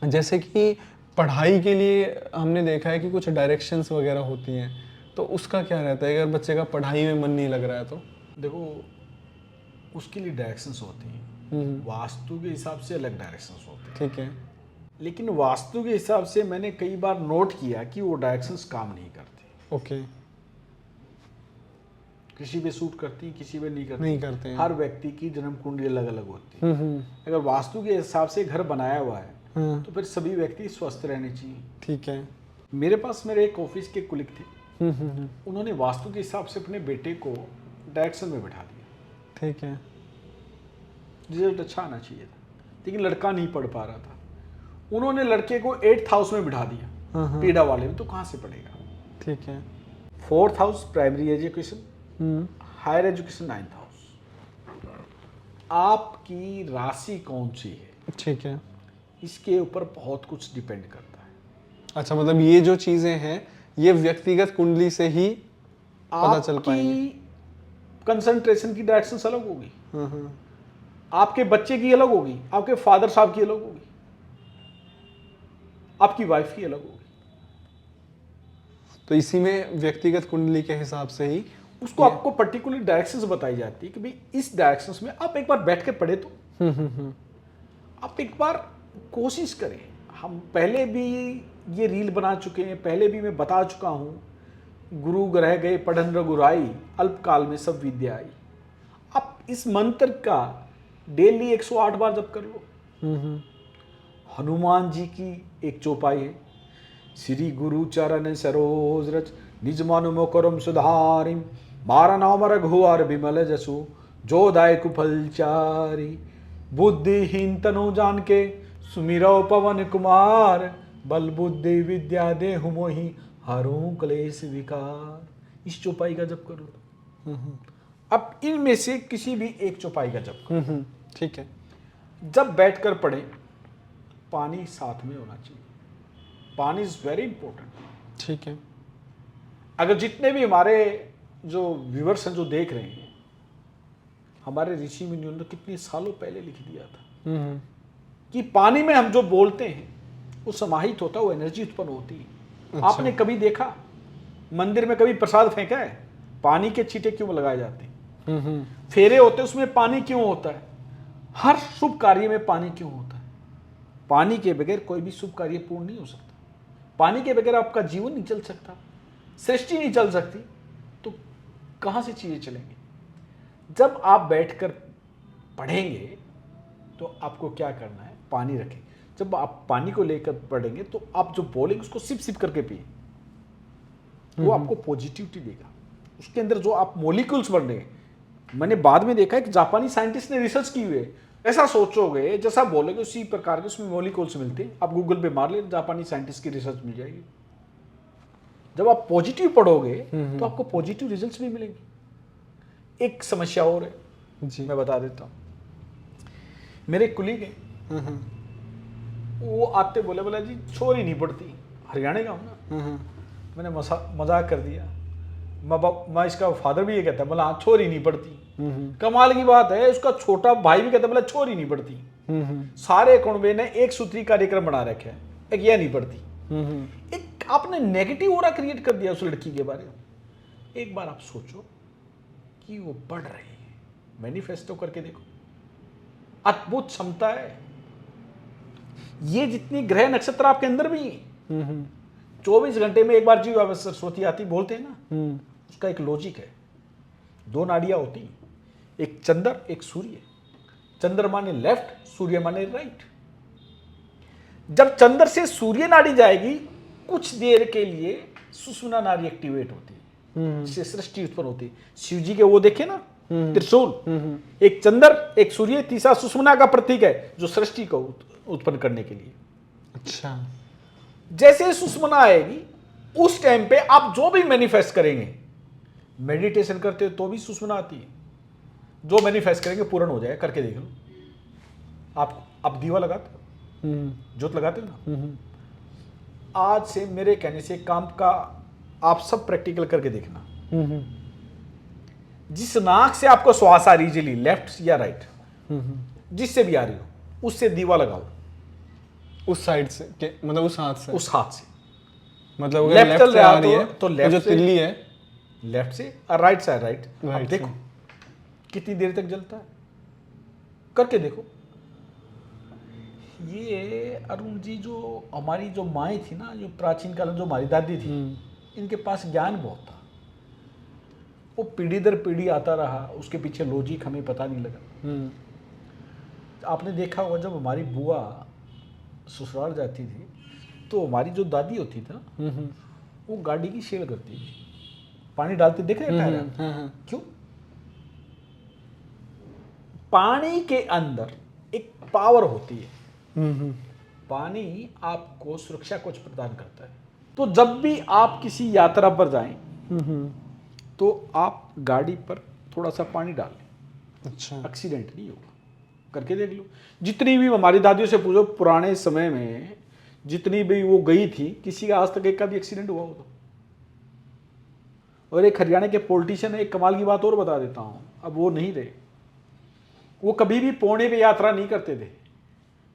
जैसे कि पढ़ाई के लिए हमने देखा है कि कुछ डायरेक्शंस वगैरह होती हैं, तो उसका क्या रहता है अगर बच्चे का पढ़ाई में मन नहीं लग रहा है तो? देखो, उसके लिए डायरेक्शंस होती हैं, वास्तु के हिसाब से अलग डायरेक्शंस होते हैं। ठीक है। लेकिन वास्तु के हिसाब से मैंने कई बार नोट किया कि वो डायरेक्शंस काम नहीं करते। ओके। किसी पे सूट करती, किसी पे नहीं करती। नहीं करते हैं। हर व्यक्ति की जन्म कुंडली अलग अलग होती है। अगर वास्तु के हिसाब से घर बनाया हुआ है तो फिर सभी व्यक्ति स्वस्थ रहने चाहिए। ठीक है। मेरे पास मेरे एक ऑफिस के कुलिक थे, उन्होंने वास्तु के हिसाब से अपने बेटे को डायरेक्शन में बिठा दिया। ठीक है। रिजल्ट अच्छा आना चाहिए था, लेकिन लड़का नहीं पढ़ पा रहा था। उन्होंने लड़के को 8th हाउस में बिठा दिया, पीड़ा वाले में, तो कहाँ से पढ़ेगा। ठीक है। 4th house primary education, higher education 9th house. आपकी राशि कौन सी है, ठीक है। इसके ऊपर बहुत कुछ डिपेंड करता है। अच्छा, मतलब ये जो चीजें हैं ये व्यक्तिगत कुंडली से ही पता चल पाएंगी। कंसंट्रेशन की डायरेक्शन अलग होगी, आपके बच्चे की अलग होगी, आपके फादर साहब की अलग होगी, आपकी वाइफ की अलग होगी। तो इसी में व्यक्तिगत कुंडली के हिसाब से ही उसको आपको पर्टिकुलर डायरेक्शंस बताई जाती है कि भाई इस डायरेक्शंस में आप एक बार बैठ के पढ़े तो आप एक बार कोशिश करें। हम पहले भी ये रील बना चुके हैं, पहले भी मैं बता चुका हूं, गुरु ग्रह गए पढ़न रघुराई, अल्पकाल में सब विद्या आई। आप इस मंत्र का डेली 108 बार जप कर लो। हनुमान जी की एक चौपाई है, श्री गुरु चरण सरोज रज निज मनु मुकरम सुधारिम, मारा नाम रघुवर बिमल जसु जो दायक फलचारी, बुद्धिहीन तनु जान के सुमिरो पवन कुमार, बल बुद्धि विद्या देहु मोहि हरऊं क्लेश विकार। इस चौपाई का जप करो। अब इनमें से किसी भी एक चौपाई का जप करो। ठीक है। जब बैठकर पढ़ें, पानी साथ में होना चाहिए। पानी इज वेरी इंपॉर्टेंट। ठीक है। अगर जितने भी हमारे जो व्यूअर्स हैं जो देख रहे हैं, हमारे ऋषि मुनियों ने कितने सालों पहले लिख दिया था कि पानी में हम जो बोलते हैं वो समाहित होता है, वो एनर्जी उत्पन्न होती है। अच्छा। आपने कभी देखा मंदिर में कभी प्रसाद फेंका है, पानी के छींटे क्यों लगाए जाते हैं? फेरे होते हैं, उसमें पानी क्यों होता है? हर शुभ कार्य में पानी क्यों होता है? पानी के बगैर कोई भी शुभ कार्य पूर्ण नहीं हो सकता। पानी के बगैर आपका जीवन नहीं चल सकता, सृष्टि नहीं चल सकती, तो कहां से चीजें चलेंगी? जब आप बैठकर पढ़ेंगे तो आपको क्या करना है, पानी रखें। जब आप पानी को लेकर पढ़ेंगे तो आप जो बोलेंगे उसको सिप सिप करके पिए, वो आपको पॉजिटिविटी देगा। उसके अंदर जो आप मॉलिक्यूल्स बन रहे हैं, मैंने बाद में देखा है कि जापानी साइंटिस्ट ने रिसर्च की हुई है। ऐसा सोचोगे, जैसा बोलोगे उसी प्रकार के उसमें मॉलिक्यूल्स मिलते हैं। आप गूगल पे मार ले, जापानी साइंटिस्ट की रिसर्च मिल जाएगी। जब आप पॉजिटिव पढ़ोगे तो आपको पॉजिटिव रिजल्ट्स भी मिलेंगे। एक समस्या और है जी। मैं बता देता हूँ। मेरे कुलीग हैं, वो आते बोले, बोला जी छोरी नहीं पड़ती, हरियाणा का हूँ ना। मैंने मजाक कर दिया, मैं इसका फादर भी ये कहता है, बोला हाँ छोरी नहीं पड़ती। कमाल की बात है, उसका छोटा भाई भी कहता है, बोला छोरी नहीं पड़ती। सारे कुंबे ने एक सूत्री कार्यक्रम बना रखे है, एक यह नहीं पड़ती। एक आपने नेगेटिव ओरा क्रिएट कर दिया उस लड़की के बारे में। एक बार आप सोचो कि वो पढ़ रही है, मैनिफेस्टो करके देखो, अद्भुत क्षमता है। ये जितनी ग्रह नक्षत्र आपके अंदर भी है, 24 घंटे में एक बार जीव सरस्वती आती बोलते हैं ना, उसका एक लॉजिक है। 2 नाड़ियां होती हैं, एक चंद्र एक सूर्य। चंद्र माने लेफ्ट, सूर्य माने राइट। जब चंद्र से सूर्य नाड़ी जाएगी, कुछ देर के लिए सुषुम्ना नाड़ी एक्टिवेट होती है, जिससे सृष्टि उत्पन्न होती है। शिव जी के वो देखे ना त्रिशूल, एक चंद्र एक सूर्य, तीसरा सुषुम्ना का प्रतीक है जो सृष्टि को उत्पन्न करने के लिए। अच्छा। जैसे सुषुम्ना आएगी उस टाइम पे आप जो भी मैनिफेस्ट करेंगे, मेडिटेशन करते हो तो भी सुषुम्ना आती है, जो मैनिफेस्ट करेंगे पूर्ण हो जाएगा। करके देख लो। आप दीवा लगाते हो, जोत लगाते हो ना, आज से मेरे कहने से काम का आप सब प्रैक्टिकल करके देखना। जिस नाक से आपको श्वास आ रही इजीली, लेफ्ट या राइट, जिससे भी आ रही हो, उससे दीवा लगाओ। उस साइड से मतलब उस हाथ से, उस हाथ से मतलब अगर लेफ्ट लेफ्ट चल से रहा आ रही है तो लेफ्ट जो से, तिल्ली है लेफ्ट से और राइट से राइट। अब राइट देखो कितनी देर तक जलता है, करके देखो। ये अरुण जी जो हमारी जो माएँ थी ना, जो प्राचीन काल में जो हमारी दादी थी, इनके पास ज्ञान बहुत था। वो पीढ़ी दर पीढ़ी आता रहा, उसके पीछे लॉजिक हमें पता नहीं लगा। आपने देखा होगा जब हमारी बुआ ससुराल जाती थी तो हमारी जो दादी होती था वो गाड़ी की शेल करती थी, पानी डालते देख रहे हैं टायर? क्यों? पानी के अंदर एक पावर होती है। पानी आपको सुरक्षा कुछ प्रदान करता है। तो जब भी आप किसी यात्रा पर जाएं तो आप गाड़ी पर थोड़ा सा पानी डालें, अच्छा एक्सीडेंट नहीं होगा। करके देख लो, जितनी भी हमारी दादियों से पूछो पुराने समय में जितनी भी वो गई थी, किसी का आज तक एक का भी एक्सीडेंट हुआ होगा। और एक हरियाणा के पॉलिटिशियन है, एक कमाल की बात और बता देता हूँ, अब वो नहीं रहे। वो कभी भी पौने पे यात्रा नहीं करते थे,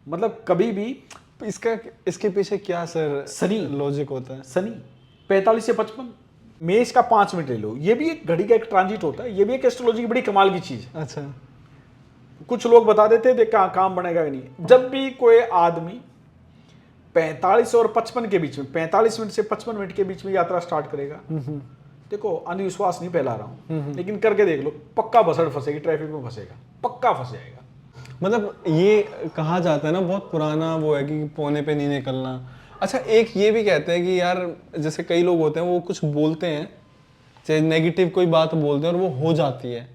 मतलब कभी भी। इसके पीछे क्या सर सनी लॉजिक होता है? सनी 45 से 55 मेज का 5 मिनट ले लो, ये भी एक घड़ी का एक ट्रांजिट होता है, ये भी एक एस्ट्रोलॉजी की बड़ी कमाल की चीज है। अच्छा, कुछ लोग बता देते थे काम बनेगा कि नहीं। जब भी कोई आदमी 45 और 55 के बीच में, 45 मिनट से 55 मिनट के बीच में यात्रा स्टार्ट करेगा, देखो अंधविश्वास नहीं फैला रहा हूं, लेकिन करके देख लो, पक्का बसड़ फंसेगी, ट्रैफिक में फंसेगा, पक्का फंस जाएगा। मतलब ये कहा जाता है ना, बहुत पुराना वो है कि पौने पे नहीं निकलना। अच्छा, एक ये भी कहते हैं कि यार जैसे कई लोग होते हैं वो कुछ बोलते हैं, चाहे नेगेटिव कोई बात बोलते हैं और वो हो जाती है,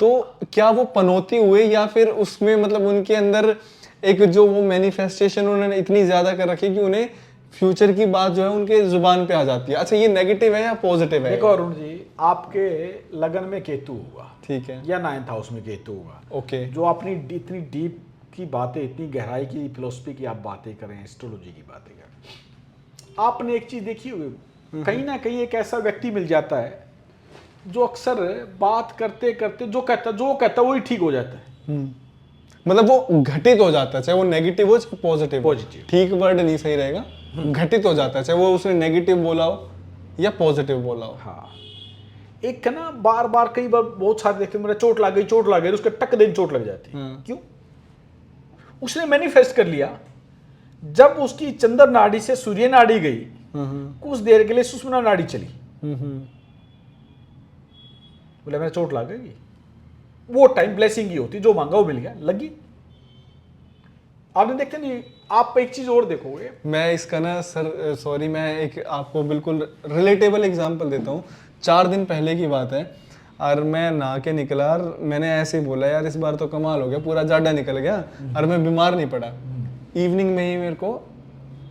तो क्या वो पनौती हुए या फिर उसमें मतलब उनके अंदर एक जो वो मैनिफेस्टेशन उन्होंने इतनी ज्यादा कर रखी कि उन्हें फ्यूचर की बात जो है उनके जुबान पे आ जाती है? अच्छा, ये नेगेटिव है या पॉजिटिव है? देखो अरुण जी, आपके लगन में केतु होगा, ठीक है, या 9th हाउस में केतु होगा, ओके, जो अपनी इतनी डीप की बातें, इतनी गहराई की फिलोसफी की आप बातें करें, एस्ट्रोलॉजी की बातें करें। आपने एक चीज देखी होगी, कहीं ना कहीं एक ऐसा व्यक्ति मिल जाता है जो अक्सर बात करते करते जो कहता वही ठीक हो जाता है। मतलब वो घटित हो जाता है, चाहे वो नेगेटिव हो चाहे पॉजिटिव। पॉजिटिव, ठीक वर्ड नहीं सही रहेगा, घटित हो जाता है, चाहे वो उसने नेगेटिव बोला हो या पॉजिटिव बोला हो। हाँ, एक है ना, बार बार कई बार बहुत सारे देखते, मेरा चोट लग गई, उसके टक दिन चोट लग जाती है। क्यों? उसने मैनिफेस्ट कर लिया। जब उसकी चंद्र नाड़ी से सूर्य नाड़ी गई, कुछ देर के लिए सुषुम्ना नाड़ी चली, बोले मेरा चोट लग गई। वो टाइम ब्लेसिंग ही होती, जो मांगा वो मिल गया, लगी। आपने देखते नहीं, आप एक चीज और देखोगे, मैं इसका ना सर सॉरी, मैं एक आपको बिल्कुल रिलेटेबल एग्जांपल देता हूँ। 4 दिन पहले की बात है, और मैं नहा के निकला और मैंने ऐसे ही बोला यार इस बार तो कमाल हो गया, पूरा जाडा निकल गया और मैं बीमार नहीं पड़ा। इवनिंग में ही मेरे को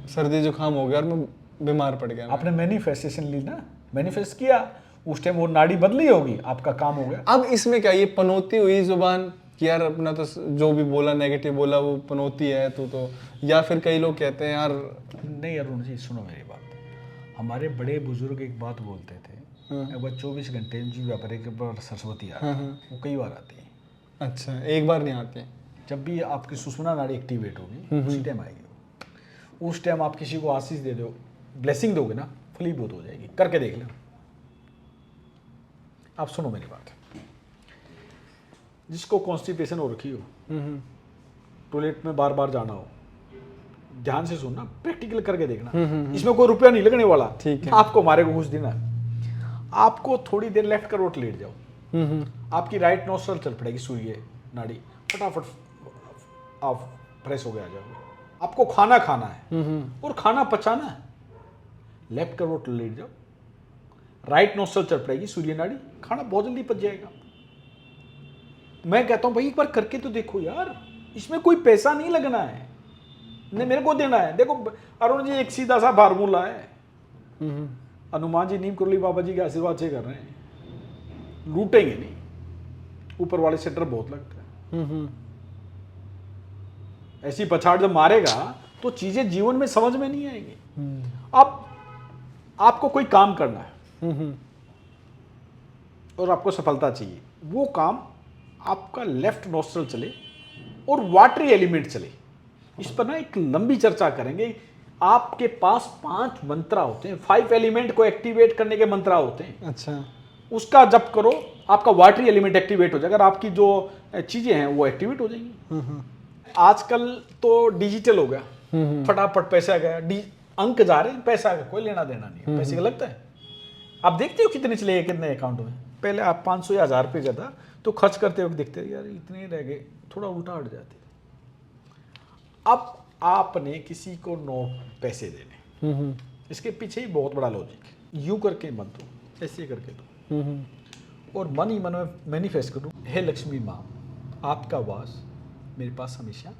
सर्दी जुकाम हो गया और मैं बीमार पड़ गया। आपने मैनिफेस्टेशन ली ना, मैनिफेस्ट किया, उस टाइम वो नाड़ी बदली होगी, आपका काम हो गया। अब इसमें क्या, ये पनौती हुई जुबान कि यार अपना तो जो भी बोला नेगेटिव बोला वो पनौती है तो, या फिर कई लोग कहते हैं यार। नहीं अरुण जी, सुनो मेरी बात, हमारे बड़े बुजुर्ग एक बात बोलते थे, एक बार 24 घंटे जी व्यापार के बार सरस्वती आ वो कई बार आती है। अच्छा, एक बार नहीं आते? जब भी आपकी सुषुम्ना नाड़ी एक्टिवेट होगी उसी टाइम आएगी। उस टाइम आप किसी को आशीष दे दो, ब्लेसिंग दोगे ना, फलीभूत हो जाएगी। करके देख लेना। आप सुनो मेरी बात, जिसको कॉन्स्टिपेशन हो रखी हो, टॉयलेट में बार बार जाना हो, ध्यान से सुनना, प्रैक्टिकल करके देखना। इसमें कोई रुपया नहीं लगने वाला, ठीक है। आपको मारे को कुछ देना। आपको थोड़ी देर लेफ्ट करवट लेट जाओ, आपकी राइट नोस्ट्रल चल पड़ेगी सूर्य नाड़ी, फटाफट आप फ्रेश हो गए आ जाओगे। आपको खाना खाना है और खाना पचाना है, लेफ्ट करवट लेट जाओ, राइट नोस्ट्रल चल पड़ेगी सूर्य नाड़ी, खाना बहुत जल्दी पच जाएगा। मैं कहता हूं भाई एक बार करके तो देखो यार, इसमें कोई पैसा नहीं लगना है, नहीं मेरे को देना है। देखो अरुण जी, एक सीधा सा फार्मूला है, हनुमान जी नीम कुरली बाबा जी के आशीर्वाद से कर रहे हैं, लूटेंगे नहीं, ऊपर वाले से डर बहुत लगता है। ऐसी पछाड़ जब मारेगा तो चीजें जीवन में समझ में नहीं आएंगी। आपको कोई काम करना है और आपको सफलता चाहिए, वो काम आपका लेफ्ट नोस्ट्रल चले और वाटरी एलिमेंट चले। इस पर ना एक लंबी चर्चा करेंगे। आपके पास 5 मंत्रा होते हैं, 5 एलिमेंट को एक्टिवेट करने के मंत्रा होते हैं। अच्छा। उसका जप करो, आपका वाटरी एलिमेंट एक्टिवेट हो जाएगा, अगर आपकी जो चीजें हैं वो एक्टिवेट हो जाएंगी। आजकल तो डिजिटल हो गया, फटाफट पैसा गया, अंक जा रहे हैं, पैसा का कोई लेना देना नहीं है, पैसे का लगता है। आप देखते हो कितने चले गए कितने अकाउंट में। पहले आप 500 या 1000 रुपये जाता तो खर्च करते वक्त देखते यार इतने रह गए, थोड़ा उल्टा हट जाते। अब आपने किसी को नोट पैसे देने, इसके पीछे ही बहुत बड़ा लॉजिक है। यूं करके मत दो, ऐसे करके दो, और मन ही मन में मैनिफेस्ट करो, हे लक्ष्मी माँ आपका वास मेरे पास हमेशा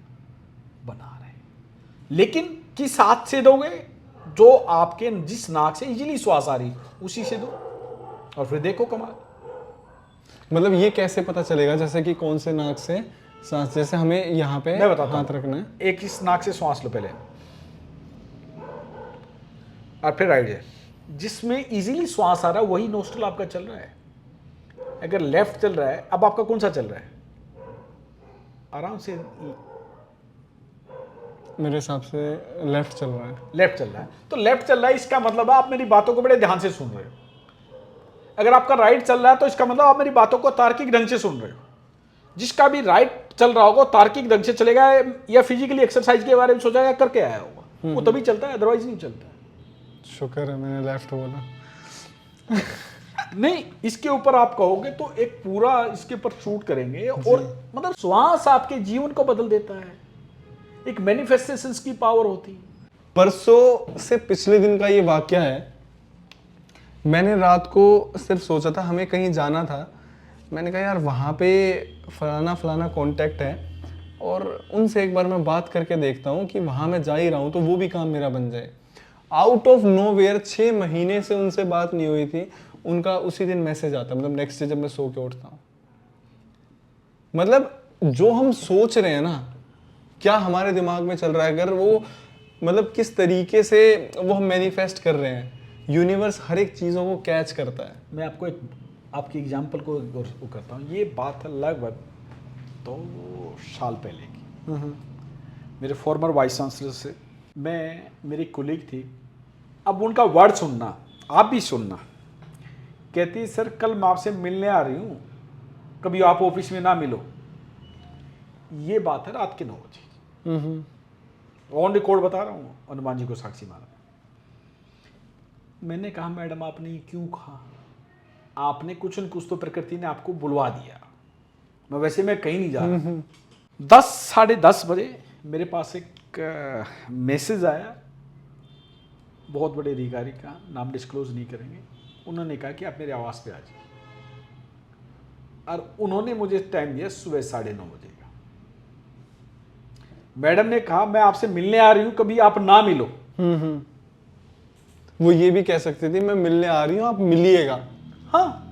बना रहे। लेकिन किस हाथ से दोगे? जो आपके जिस नाक से इजीली श्वास आ रही उसी से दो, और फिर देखो कमाल। मतलब ये कैसे पता चलेगा जैसे कि कौन से नाक से सांस, जैसे हमें यहाँ पे मैं बताता हाथ रखना है? एक इस नाक से श्वास लो पहले, और फिर राइट है, जिसमें इजीली श्वास आ रहा है वही नोस्ट्रल आपका चल रहा है। अगर लेफ्ट चल रहा है, अब आपका कौन सा चल रहा है? आराम से, मेरे हिसाब से लेफ्ट चल रहा है। लेफ्ट चल रहा है, तो लेफ्ट चल रहा है, इसका मतलब आप मेरी बातों को बड़े ध्यान से सुन रहे हो। अगर आपका राइट चल रहा है तो इसका मतलब आप मेरी बातों को तार्किक ढंग से सुन रहे हो। जिसका भी राइट चल रहा होगा तार्किक ढंग से चलेगा, या फिजिकली एक्सरसाइज के बारे में सोचेगा, करके आया होगा, वो तभी चलता है, अदरवाइज नहीं चलता है। शुक्र है मैंने लेफ्ट बोला। नहीं, इसके ऊपर आप कहोगे तो एक पूरा इसके ऊपर शूट करेंगे, और मतलब श्वास आपके जीवन को बदल देता है, एक मैनिफेस्टेशंस की पावर होती है। परसों से पिछले दिन का ये वाकया है। मैंने रात को सिर्फ सोचा था, हमें कहीं जाना था, मैंने कहा यार वहाँ पे फलाना फलाना कांटेक्ट है, और उनसे एक बार मैं बात करके देखता हूँ कि वहाँ मैं जा ही रहा हूँ तो वो भी काम मेरा बन जाए। आउट ऑफ नोवेयर 6 महीने से उनसे बात नहीं हुई थी, उनका उसी दिन मैसेज आता, मतलब नेक्स्ट डे जब मैं सो के उठता हूँ। मतलब जो हम सोच रहे हैं ना, क्या हमारे दिमाग में चल रहा है, अगर वो मतलब किस तरीके से वो हम मैनिफेस्ट कर रहे हैं, यूनिवर्स हर एक चीज़ों को कैच करता है। मैं आपको एक आपकी एग्जाम्पल को वो करता हूँ। ये बात है लगभग 2 साल पहले की। मेरे फॉर्मर वाइस चांसलर से मेरी कोलीग थी, अब उनका वर्ड सुनना, आप भी सुनना। कहती सर कल मैं आपसे मिलने आ रही हूँ, कभी आप ऑफिस में ना मिलो। ये बात है रात के 9 बजे, ऑन रिकॉर्ड बता रहा हूँ, हनुमान जी को साक्षी माना। मैंने कहा मैडम आपने ये क्यों कहा? आपने कुछ न कुछ तो प्रकृति ने आपको बुलवा दिया। मैं कहीं नहीं जा रहा। 10 साढ़े 10 बजे मेरे पास एक मैसेज आया, बहुत बड़े अधिकारी का, नाम डिस्क्लोज नहीं करेंगे। उन्होंने कहा कि आप मेरे आवास पे आ जाइए, और उन्होंने मुझे टाइम दिया सुबह 9:30 बजे का। मैडम ने कहा मैं आपसे मिलने आ रही हूं, कभी आप ना मिलो। वो ये भी कह सकती थी मैं मिलने आ रही हूँ, आप मिलिएगा। हाँ,